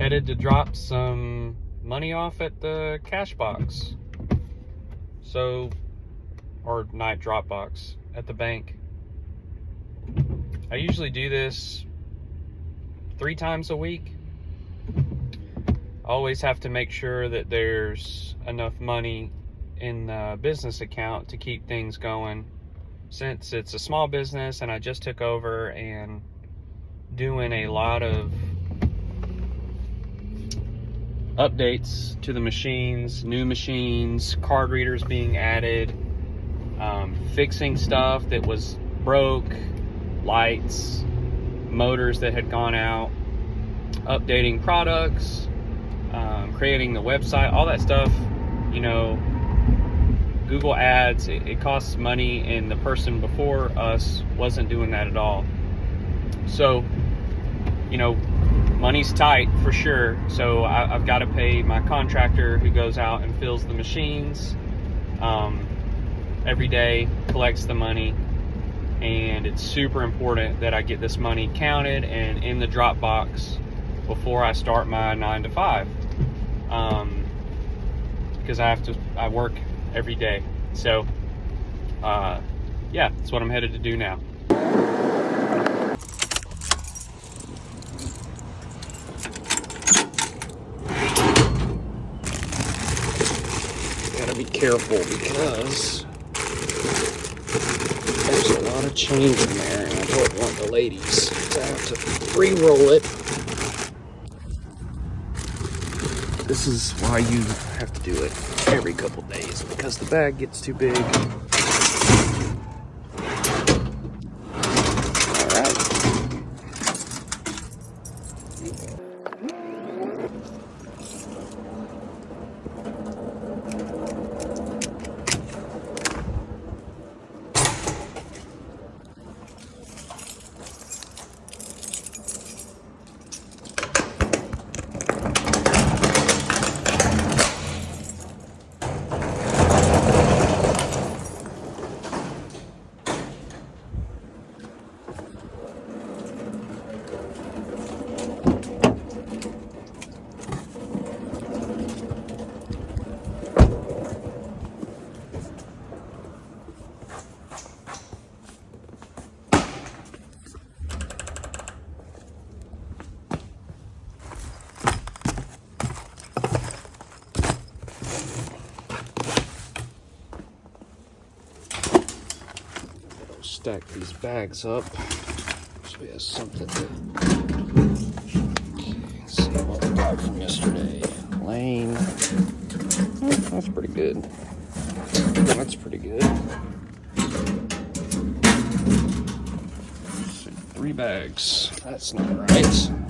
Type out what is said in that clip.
headed to drop some money off at the cash box. So, or not drop box, at the bank. I usually do this 3 times a week. I always have to make sure that there's enough money in the business account to keep things going. Since it's a small business and I just took over and doing a lot of updates to the machines, new machines, card readers being added, fixing stuff that was broke, lights, motors that had gone out, updating products, creating the website, all that stuff, you know, Google Ads, it costs money, and the person before us wasn't doing that at all. So, you know, money's tight for sure. So I've got to pay my contractor who goes out and fills the machines every day, collects the money, and it's super important that I get this money counted and in the drop box before I start my 9 to 5, because I work every day. So yeah, that's what I'm headed to do now. Gotta be careful because there's a lot of change in there, and I don't want the ladies to have to re-roll it. This is why you have to do it every couple days, because the bag gets too big. Stack these bags up so we have something to see what we got from yesterday. Lane. Oh, that's pretty good. That's pretty good. So 3 bags. That's not right.